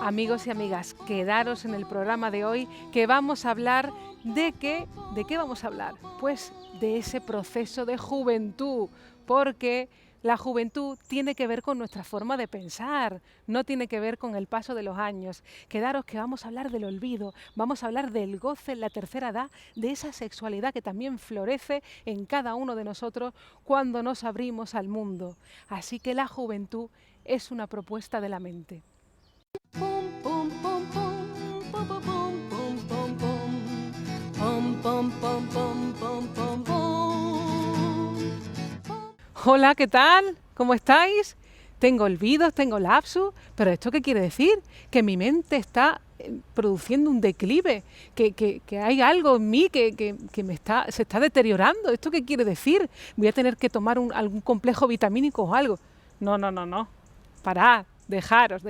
Amigos y amigas, quedaros en el programa de hoy que vamos a hablar ¿de qué vamos a hablar? Pues de ese proceso de juventud, porque la juventud tiene que ver con nuestra forma de pensar, no tiene que ver con el paso de los años. Quedaros que vamos a hablar del olvido, vamos a hablar del goce en la tercera edad, de esa sexualidad que también florece en cada uno de nosotros cuando nos abrimos al mundo. Así que la juventud es una propuesta de la mente. Hola, ¿qué tal? ¿Cómo estáis? Tengo olvidos, tengo lapsus, pero ¿esto qué quiere decir? Que mi mente está produciendo un declive, que hay algo en mí que se está deteriorando. ¿Esto qué quiere decir? Voy a tener que tomar algún complejo vitamínico o algo. No. Parad, dejaros.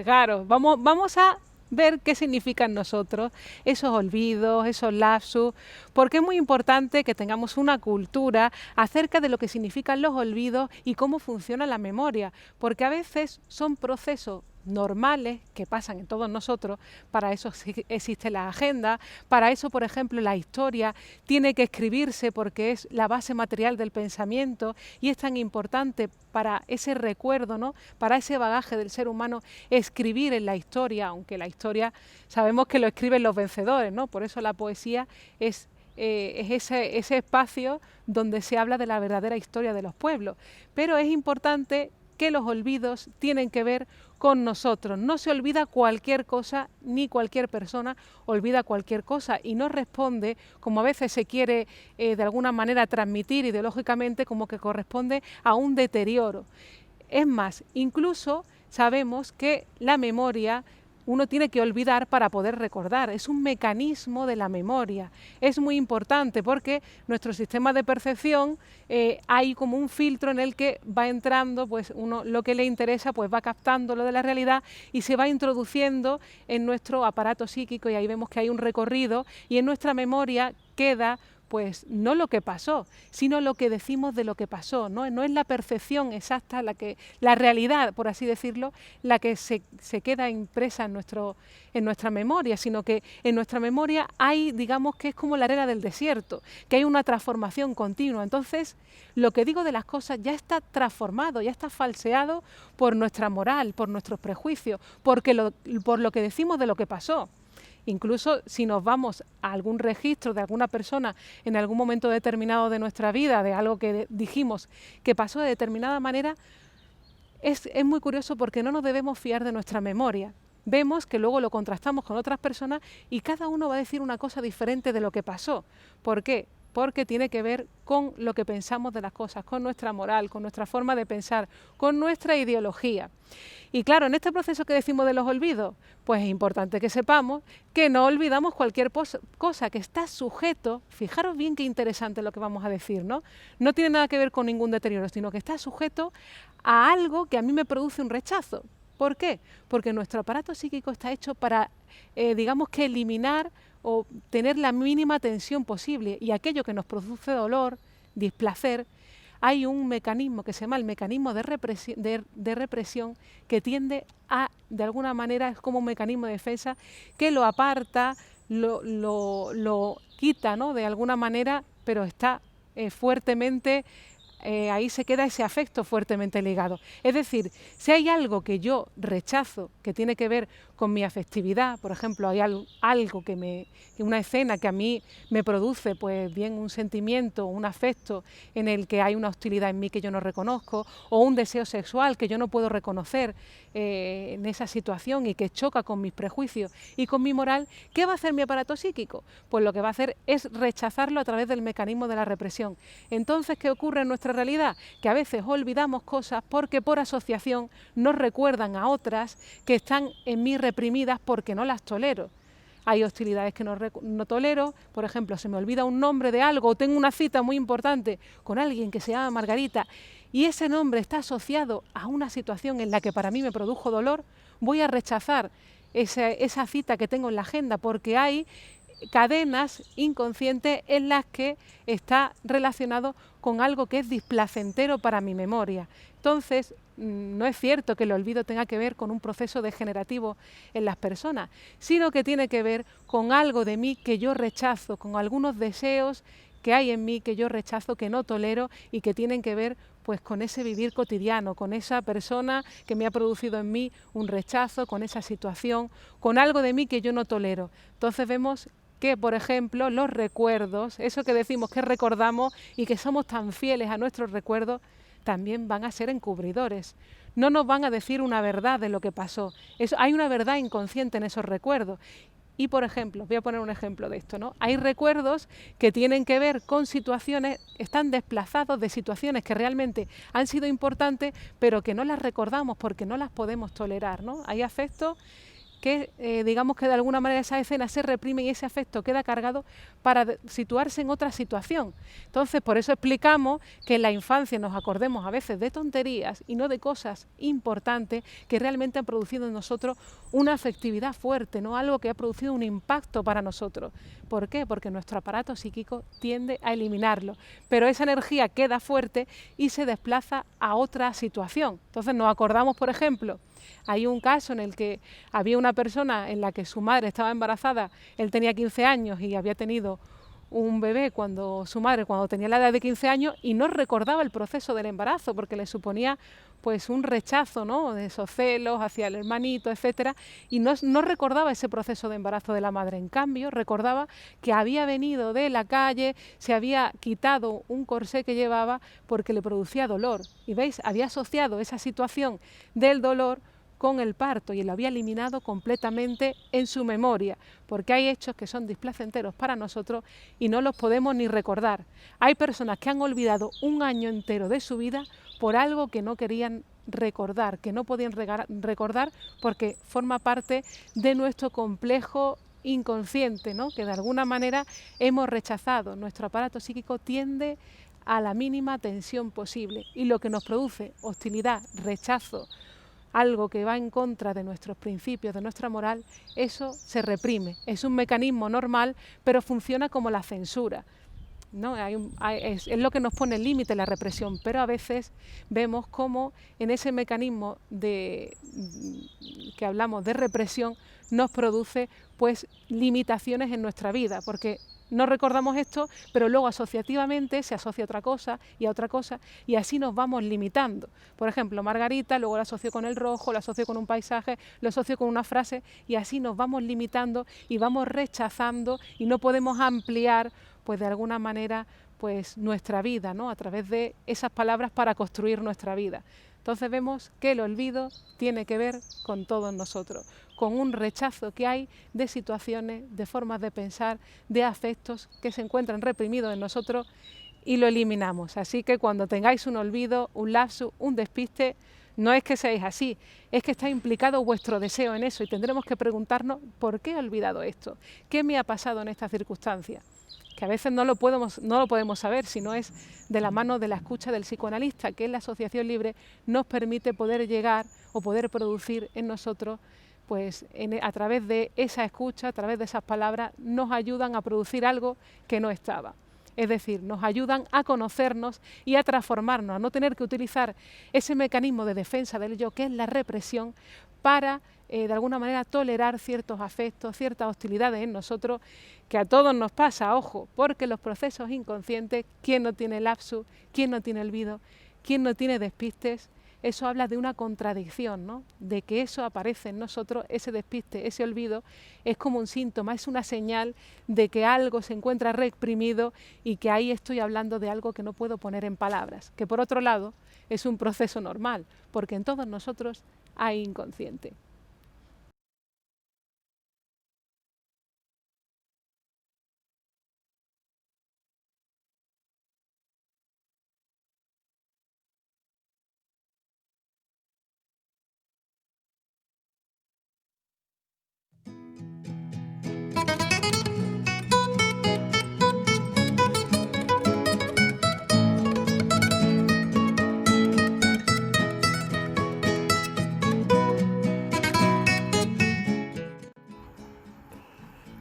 Vamos a ver qué significan nosotros esos olvidos, esos lapsus, porque es muy importante que tengamos una cultura acerca de lo que significan los olvidos y cómo funciona la memoria, porque a veces son procesos normales que pasan en todos nosotros. Para eso existe la agenda, para eso, por ejemplo, la historia tiene que escribirse porque es la base material del pensamiento y es tan importante para ese recuerdo, ¿no? Para ese bagaje del ser humano, escribir en la historia, aunque la historia sabemos que lo escriben los vencedores, ¿no? Por eso la poesía es ese espacio donde se habla de la verdadera historia de los pueblos. Pero es importante que los olvidos tienen que ver con nosotros. No se olvida cualquier cosa, ni cualquier persona olvida cualquier cosa y no responde, como a veces se quiere de alguna manera transmitir ideológicamente, como que corresponde a un deterioro. Es más, incluso sabemos que la memoria uno tiene que olvidar para poder recordar. Es un mecanismo de la memoria. Es muy importante porque nuestro sistema de percepción hay como un filtro en el que va entrando, pues uno lo que le interesa, pues va captando lo de la realidad y se va introduciendo en nuestro aparato psíquico y ahí vemos que hay un recorrido y en nuestra memoria queda pues no lo que pasó, sino lo que decimos de lo que pasó, ¿no? No es la percepción exacta, la realidad, por así decirlo, la que se queda impresa en nuestra memoria, sino que en nuestra memoria hay, digamos, que es como la arena del desierto, que hay una transformación continua. Entonces, lo que digo de las cosas ya está transformado, ya está falseado por nuestra moral, por nuestros prejuicios, por lo que decimos de lo que pasó. Incluso si nos vamos a algún registro de alguna persona en algún momento determinado de nuestra vida, de algo que dijimos que pasó de determinada manera, es muy curioso porque no nos debemos fiar de nuestra memoria. Vemos que luego lo contrastamos con otras personas y cada uno va a decir una cosa diferente de lo que pasó. ¿Por qué? Porque tiene que ver con lo que pensamos de las cosas, con nuestra moral, con nuestra forma de pensar, con nuestra ideología. Y claro, en este proceso que decimos de los olvidos, pues es importante que sepamos que no olvidamos cualquier cosa, que está sujeto, fijaros bien qué interesante lo que vamos a decir, ¿no? No tiene nada que ver con ningún deterioro, sino que está sujeto a algo que a mí me produce un rechazo. ¿Por qué? Porque nuestro aparato psíquico está hecho para, digamos que eliminar o tener la mínima tensión posible y aquello que nos produce dolor, displacer, hay un mecanismo que se llama el mecanismo de represión que tiende a, de alguna manera, es como un mecanismo de defensa que lo aparta, lo quita, ¿no? De alguna manera, pero está fuertemente ahí se queda ese afecto fuertemente ligado. Es decir, si hay algo que yo rechazo, que tiene que ver con mi afectividad, por ejemplo, hay algo una escena que a mí me produce pues bien un sentimiento, un afecto en el que hay una hostilidad en mí que yo no reconozco, o un deseo sexual que yo no puedo reconocer en esa situación y que choca con mis prejuicios y con mi moral, ¿qué va a hacer mi aparato psíquico? Pues lo que va a hacer es rechazarlo a través del mecanismo de la represión. Entonces, ¿qué ocurre en nuestra realidad? Que a veces olvidamos cosas porque por asociación nos recuerdan a otras que están en mí reprimidas porque no las tolero. Hay hostilidades que no tolero, por ejemplo, se me olvida un nombre de algo o tengo una cita muy importante con alguien que se llama Margarita y ese nombre está asociado a una situación en la que para mí me produjo dolor, voy a rechazar esa cita que tengo en la agenda porque hay cadenas inconscientes en las que está relacionado con algo que es displacentero para mi memoria. Entonces, no es cierto que el olvido tenga que ver con un proceso degenerativo en las personas, sino que tiene que ver con algo de mí que yo rechazo, con algunos deseos que hay en mí que yo rechazo, que no tolero y que tienen que ver pues con ese vivir cotidiano, con esa persona que me ha producido en mí un rechazo, con esa situación, con algo de mí que yo no tolero. Entonces vemos que, por ejemplo, los recuerdos, eso que decimos que recordamos y que somos tan fieles a nuestros recuerdos, también van a ser encubridores. No nos van a decir una verdad de lo que pasó. Hay una verdad inconsciente en esos recuerdos. Y, por ejemplo, voy a poner un ejemplo de esto, ¿no? Hay recuerdos que tienen que ver con situaciones, están desplazados de situaciones que realmente han sido importantes, pero que no las recordamos porque no las podemos tolerar, ¿no? Hay afectos que digamos que de alguna manera esa escena se reprime y ese afecto queda cargado para situarse en otra situación. Entonces, por eso explicamos que en la infancia nos acordemos a veces de tonterías y no de cosas importantes que realmente han producido en nosotros una afectividad fuerte, ¿no? Algo que ha producido un impacto para nosotros. ¿Por qué? Porque nuestro aparato psíquico tiende a eliminarlo, pero esa energía queda fuerte y se desplaza a otra situación. Entonces nos acordamos, por ejemplo, hay un caso en el que había una persona en la que su madre estaba embarazada, él tenía 15 años y había tenido un bebé cuando tenía la edad de 15 años y no recordaba el proceso del embarazo porque le suponía pues un rechazo, ¿no?, de esos celos hacia el hermanito, etcétera, y no recordaba ese proceso de embarazo de la madre. En cambio, recordaba que había venido de la calle, se había quitado un corsé que llevaba porque le producía dolor. Y veis, había asociado esa situación del dolor con el parto y lo había eliminado completamente en su memoria, porque hay hechos que son displacenteros para nosotros y no los podemos ni recordar. Hay personas que han olvidado un año entero de su vida por algo que no querían recordar, que no podían recordar porque forma parte de nuestro complejo inconsciente, ¿no?, que de alguna manera hemos rechazado. Nuestro aparato psíquico tiende a la mínima tensión posible y lo que nos produce hostilidad, rechazo, algo que va en contra de nuestros principios, de nuestra moral, eso se reprime. Es un mecanismo normal, pero funciona como la censura, ¿no? Es lo que nos pone el límite, la represión, pero a veces vemos cómo en ese mecanismo que hablamos de represión nos produce pues limitaciones en nuestra vida, porque no recordamos esto, pero luego asociativamente se asocia a otra cosa y a otra cosa y así nos vamos limitando. Por ejemplo, Margarita, luego la asocio con el rojo, la asocio con un paisaje, lo asocio con una frase y así nos vamos limitando y vamos rechazando y no podemos ampliar pues de alguna manera pues nuestra vida, ¿no?, a través de esas palabras para construir nuestra vida. Entonces vemos que el olvido tiene que ver con todos nosotros, con un rechazo que hay de situaciones, de formas de pensar, de afectos que se encuentran reprimidos en nosotros y lo eliminamos. Así que cuando tengáis un olvido, un lapsus, un despiste, no es que seáis así, es que está implicado vuestro deseo en eso y tendremos que preguntarnos ¿por qué he olvidado esto? ¿Qué me ha pasado en esta circunstancia? Que a veces no lo podemos saber, si no es de la mano de la escucha del psicoanalista, que en la asociación libre nos permite poder llegar o poder producir en nosotros, pues a través de esa escucha, a través de esas palabras, nos ayudan a producir algo que no estaba. Es decir, nos ayudan a conocernos y a transformarnos, a no tener que utilizar ese mecanismo de defensa del yo, que es la represión, para de alguna manera tolerar ciertos afectos, ciertas hostilidades en nosotros, que a todos nos pasa, ojo, porque los procesos inconscientes, ¿quién no tiene lapsus? ¿Quién no tiene olvido? ¿Quién no tiene despistes? Eso habla de una contradicción, ¿no?, de que eso aparece en nosotros, ese despiste, ese olvido, es como un síntoma, es una señal de que algo se encuentra reprimido y que ahí estoy hablando de algo que no puedo poner en palabras, que por otro lado es un proceso normal, porque en todos nosotros hay inconsciente.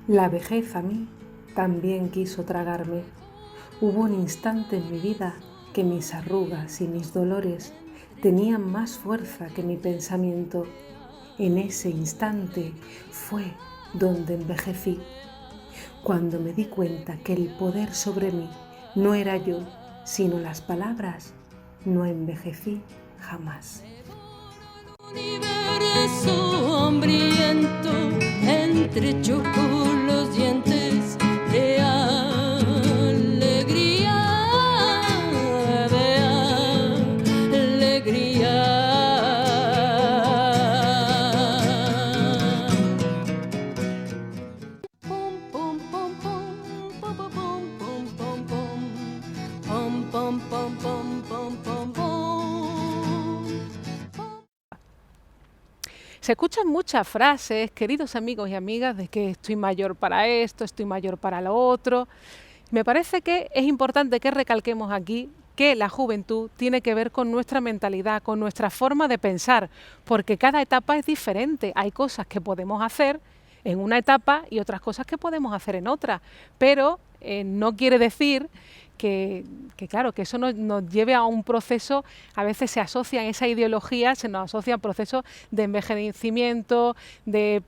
La vejez a mí también quiso tragarme. Hubo un instante en mi vida que mis arrugas y mis dolores tenían más fuerza que mi pensamiento. En ese instante fue donde envejecí, cuando me di cuenta que el poder sobre mí no era yo, sino las palabras. No envejecí jamás. Universo hambriento, entrechocó los dientes de alegría, de alegría. Pum pum pum pum pum pum pum pum pum pum pum pum pum pum pum. Se escuchan muchas frases, queridos amigos y amigas, de que estoy mayor para esto, estoy mayor para lo otro. Me parece que es importante que recalquemos aquí que la juventud tiene que ver con nuestra mentalidad, con nuestra forma de pensar, porque cada etapa es diferente. Hay cosas que podemos hacer en una etapa y otras cosas que podemos hacer en otra, pero no quiere decir claro, que eso nos lleve a un proceso. A veces se asocia en esa ideología, se nos asocia a procesos de envejecimiento, de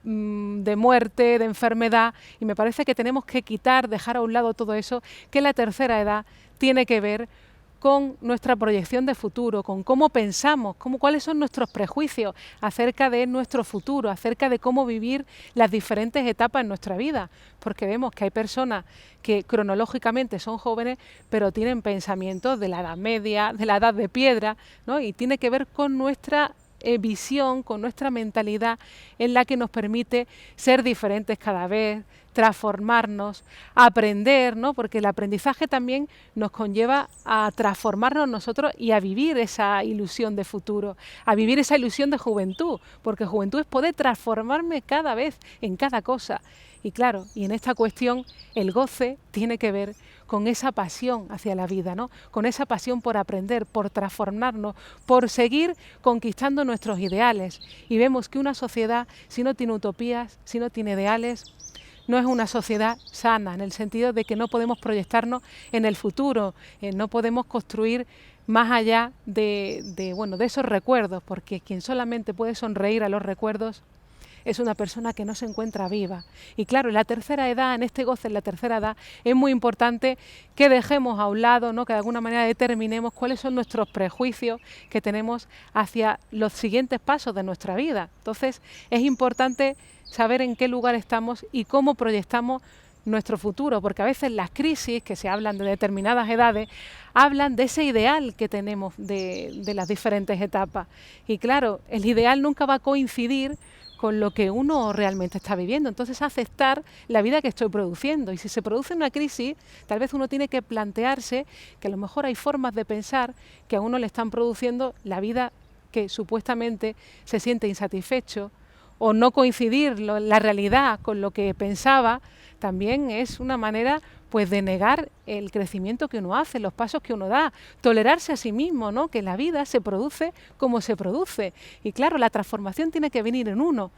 muerte, de enfermedad, y me parece que tenemos que dejar a un lado todo eso, que la tercera edad tiene que ver con nuestra proyección de futuro, con cómo pensamos, cuáles son nuestros prejuicios acerca de nuestro futuro, acerca de cómo vivir las diferentes etapas en nuestra vida, porque vemos que hay personas que cronológicamente son jóvenes, pero tienen pensamientos de la Edad Media, de la Edad de Piedra, ¿no? Y tiene que ver con nuestra visión, con nuestra mentalidad, en la que nos permite ser diferentes cada vez, transformarnos, aprender, ¿no? Porque el aprendizaje también nos conlleva a transformarnos nosotros y a vivir esa ilusión de futuro, a vivir esa ilusión de juventud, porque juventud es poder transformarme cada vez en cada cosa. Y claro, y en esta cuestión el goce tiene que ver con esa pasión hacia la vida, ¿no? Con esa pasión por aprender, por transformarnos, por seguir conquistando nuestros ideales. Y vemos que una sociedad, si no tiene utopías, si no tiene ideales, no es una sociedad sana, en el sentido de que no podemos proyectarnos en el futuro, no podemos construir más allá de esos recuerdos, porque quien solamente puede sonreír a los recuerdos es una persona que no se encuentra viva. Y claro, en la tercera edad, en este goce, en la tercera edad, es muy importante que dejemos a un lado, ¿no? Que de alguna manera determinemos cuáles son nuestros prejuicios que tenemos hacia los siguientes pasos de nuestra vida. Entonces, es importante saber en qué lugar estamos y cómo proyectamos nuestro futuro, porque a veces las crisis que se hablan de determinadas edades hablan de ese ideal que tenemos de las diferentes etapas. Y claro, el ideal nunca va a coincidir con lo que uno realmente está viviendo. Entonces, aceptar la vida que estoy produciendo. Y si se produce una crisis, tal vez uno tiene que plantearse que a lo mejor hay formas de pensar que a uno le están produciendo la vida que supuestamente se siente insatisfecho, o no coincidir la realidad con lo que pensaba, también es una manera pues de negar el crecimiento que uno hace, los pasos que uno da, tolerarse a sí mismo, ¿no? Que la vida se produce como se produce. Y claro, la transformación tiene que venir en uno.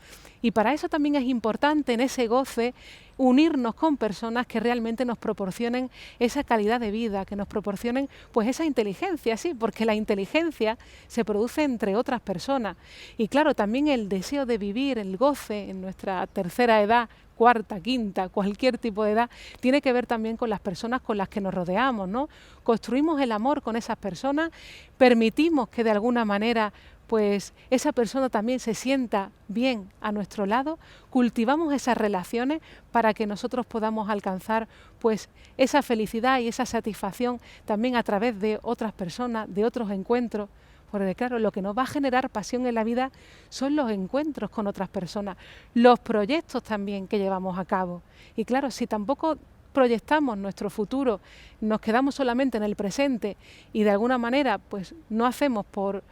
Y para eso también es importante en ese goce unirnos con personas que realmente nos proporcionen esa calidad de vida, que nos proporcionen pues esa inteligencia, sí, porque la inteligencia se produce entre otras personas. Y claro, también el deseo de vivir, el goce en nuestra tercera edad, cuarta, quinta, cualquier tipo de edad, tiene que ver también con las personas con las que nos rodeamos, ¿no? Construimos el amor con esas personas, permitimos que de alguna manera pues esa persona también se sienta bien a nuestro lado, cultivamos esas relaciones para que nosotros podamos alcanzar pues esa felicidad y esa satisfacción también a través de otras personas, de otros encuentros. Porque claro, lo que nos va a generar pasión en la vida son los encuentros con otras personas, los proyectos también que llevamos a cabo. Y claro, si tampoco proyectamos nuestro futuro, nos quedamos solamente en el presente y de alguna manera pues no hacemos por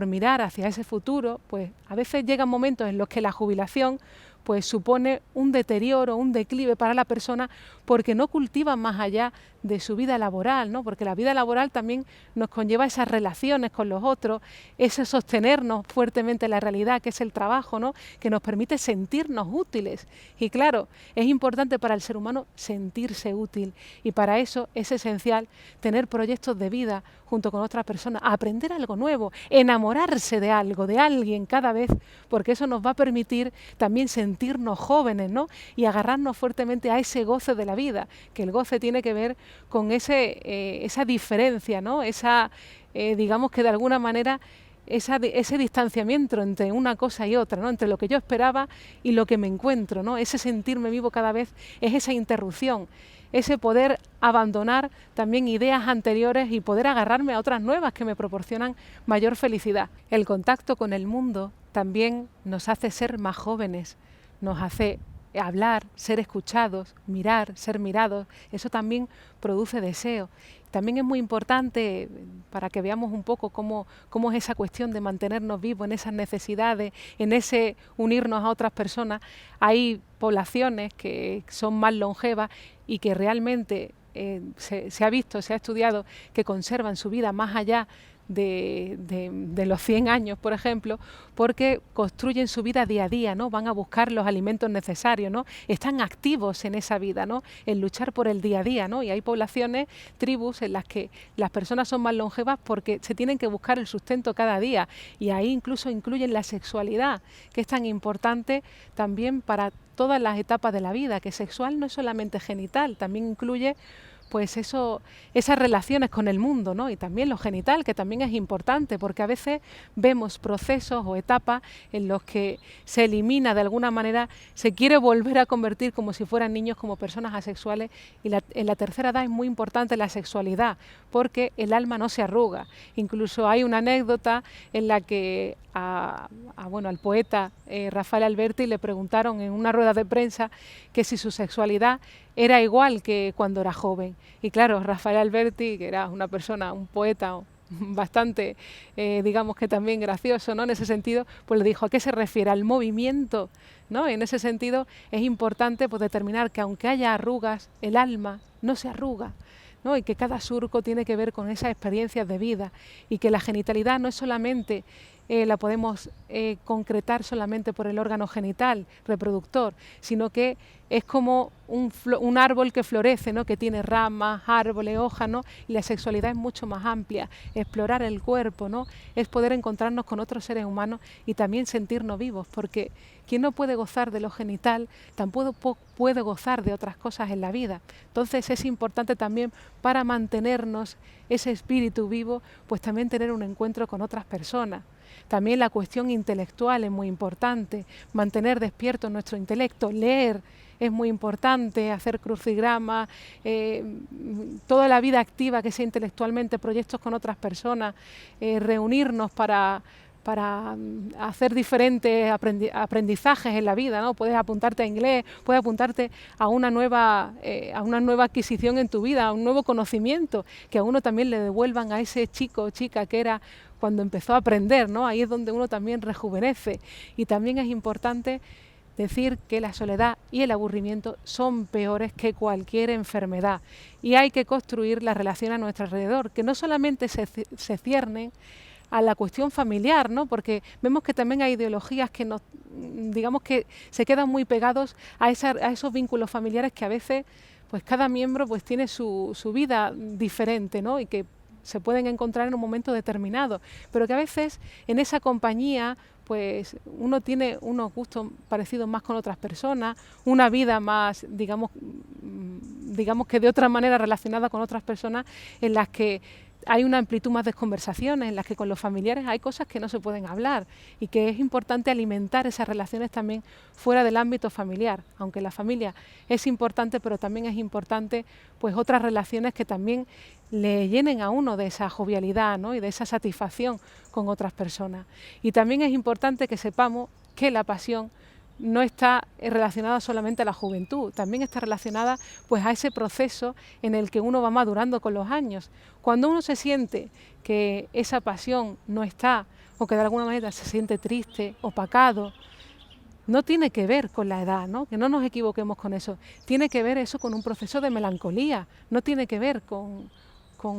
mirar hacia ese futuro, pues a veces llegan momentos en los que la jubilación pues supone un deterioro, un declive para la persona, porque no cultiva más allá de su vida laboral, ¿no? Porque la vida laboral también nos conlleva esas relaciones con los otros, ese sostenernos fuertemente en la realidad, que es el trabajo, ¿no? Que nos permite sentirnos útiles. Y claro, es importante para el ser humano sentirse útil, y para eso es esencial tener proyectos de vida junto con otras personas, aprender algo nuevo, enamorarse de algo, de alguien cada vez, porque eso nos va a permitir también sentirnos jóvenes, ¿no? Y agarrarnos fuertemente a ese goce de la vida, que el goce tiene que ver con esa diferencia, ¿no? Digamos que de alguna manera ese distanciamiento entre una cosa y otra, ¿no? Entre lo que yo esperaba y lo que me encuentro, ¿no? Ese sentirme vivo cada vez es esa interrupción, ese poder abandonar también ideas anteriores y poder agarrarme a otras nuevas que me proporcionan mayor felicidad. El contacto con el mundo también nos hace ser más jóvenes, nos hace hablar, ser escuchados, mirar, ser mirados. Eso también produce deseo. También es muy importante, para que veamos un poco cómo es esa cuestión de mantenernos vivos en esas necesidades, en ese unirnos a otras personas. Hay poblaciones que son más longevas y que realmente se ha visto, se ha estudiado, que conservan su vida más allá de los 100 años, por ejemplo, porque construyen su vida día a día, ¿no? Van a buscar los alimentos necesarios, ¿no? Están activos en esa vida, ¿no? En luchar por el día a día, ¿no? Y hay poblaciones, tribus, en las que las personas son más longevas porque se tienen que buscar el sustento cada día, y ahí incluso incluyen la sexualidad, que es tan importante también para todas las etapas de la vida, que sexual no es solamente genital, también incluye pues esas relaciones con el mundo, ¿no? Y también lo genital, que también es importante, porque a veces vemos procesos o etapas en los que se elimina de alguna manera, se quiere volver a convertir como si fueran niños, como personas asexuales, y en la tercera edad es muy importante la sexualidad, porque el alma no se arruga. Incluso hay una anécdota en la que al poeta Rafael Alberti le preguntaron en una rueda de prensa que si su sexualidad era igual que cuando era joven. Y claro, Rafael Alberti, que era una persona, un poeta bastante, digamos que también gracioso, ¿no? En ese sentido, pues le dijo, ¿a qué se refiere? Al movimiento, ¿no? Y en ese sentido es importante pues determinar que aunque haya arrugas, el alma no se arruga, ¿no? Y que cada surco tiene que ver con esas experiencias de vida, y que la genitalidad no es solamente la podemos concretar solamente por el órgano genital reproductor, sino que es como un árbol que florece, ¿no? Que tiene ramas, árboles, hojas, ¿no? Y la sexualidad es mucho más amplia. Explorar el cuerpo, ¿no? Es poder encontrarnos con otros seres humanos y también sentirnos vivos, porque quien no puede gozar de lo genital tampoco puede gozar de otras cosas en la vida. Entonces es importante también, para mantenernos ese espíritu vivo, pues también tener un encuentro con otras personas. También la cuestión intelectual es muy importante, mantener despierto nuestro intelecto, leer es muy importante, hacer crucigramas, toda la vida activa que sea intelectualmente, proyectos con otras personas, reunirnos para hacer diferentes aprendizajes en la vida, ¿no? Puedes apuntarte a inglés, puedes apuntarte a una nueva adquisición en tu vida, a un nuevo conocimiento, que a uno también le devuelvan a ese chico o chica que era cuando empezó a aprender, ¿no? Ahí es donde uno también rejuvenece. Y también es importante decir que la soledad y el aburrimiento son peores que cualquier enfermedad, y hay que construir la relación a nuestro alrededor, que no solamente se ciernen a la cuestión familiar, ¿no? Porque vemos que también hay ideologías que digamos que se quedan muy pegados a esos vínculos familiares, que a veces pues cada miembro pues tiene su vida diferente, ¿no? Y que se pueden encontrar en un momento determinado, pero que a veces en esa compañía pues uno tiene unos gustos parecidos más con otras personas, una vida más, digamos que de otra manera relacionada con otras personas, en las que hay una amplitud más de conversaciones, en las que con los familiares hay cosas que no se pueden hablar, y que es importante alimentar esas relaciones también fuera del ámbito familiar, aunque la familia es importante, pero también es importante pues otras relaciones que también le llenen a uno de esa jovialidad, ¿no? Y de esa satisfacción con otras personas. Y también es importante que sepamos que la pasión no está relacionada solamente a la juventud, también está relacionada pues a ese proceso en el que uno va madurando con los años. Cuando uno se siente que esa pasión no está, o que de alguna manera se siente triste, opacado, no tiene que ver con la edad, ¿no? Que no nos equivoquemos con eso. Tiene que ver eso con un proceso de melancolía, no tiene que ver con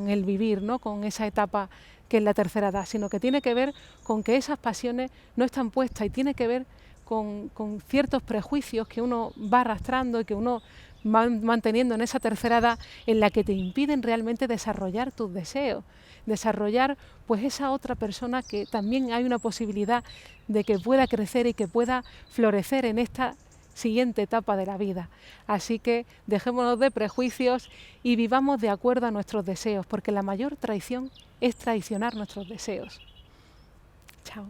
el vivir, ¿no? Con esa etapa que es la tercera edad, sino que tiene que ver con que esas pasiones no están puestas y tiene que ver con ciertos prejuicios que uno va arrastrando y que uno va manteniendo en esa tercera edad, en la que te impiden realmente desarrollar tus deseos, desarrollar pues esa otra persona que también hay una posibilidad de que pueda crecer y que pueda florecer en esta siguiente etapa de la vida. Así que dejémonos de prejuicios y vivamos de acuerdo a nuestros deseos, porque la mayor traición es traicionar nuestros deseos. Chao.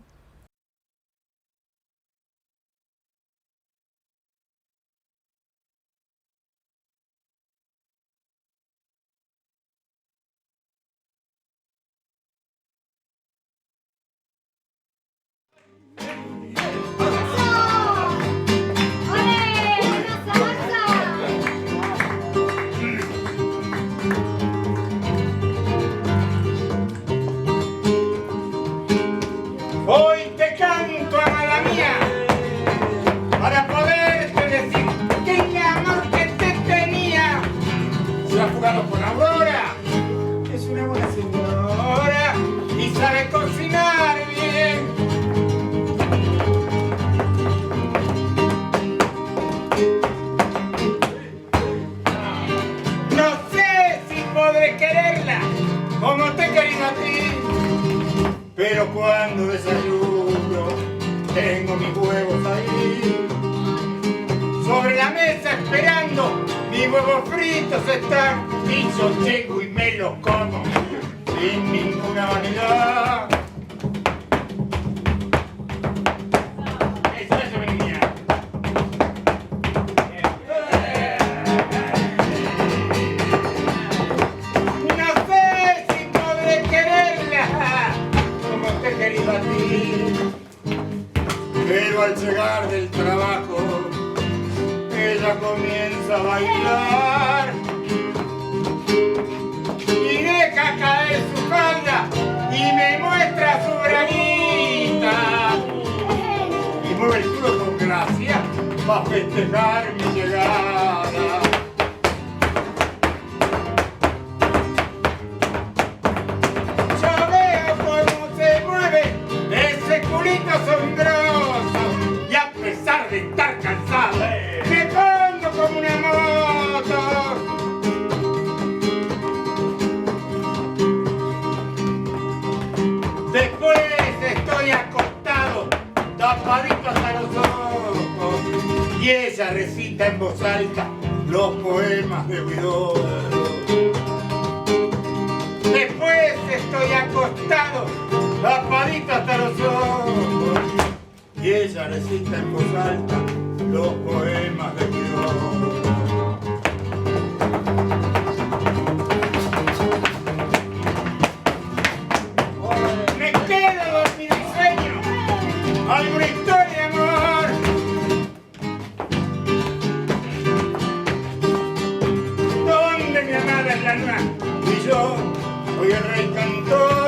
Hoy te canto, amada mía, para poderte decir que el amor que te tenía se ha jugado con Aurora. Es una buena señora y sabe cocinar bien. No sé si podré quererla como te he querido a ti. Pero cuando desayuno, tengo mis huevos ahí. Sobre la mesa esperando, mis huevos fritos están. Y yo llego y me los como, sin ninguna vanidad. Eso, mi niña. No sé si podré quererla como te he querido a ti, pero al llegar del trabajo ella comienza a bailar y deja caer su falda y me muestra su braguita y mueve el culo con gracia para festejar mi llegada. Asombroso, y a pesar de estar cansado, me pongo como una moto. Después estoy acostado, tapadito hasta los ojos, y ella recita en voz alta los poemas de Guido. Después estoy acostado, tapadito hasta los ojos, y ella recita en voz alta los poemas de Guido. Me quedo dormido y sueño alguna historia de amor. Donde mi amada es la luna y yo soy el rey cantor.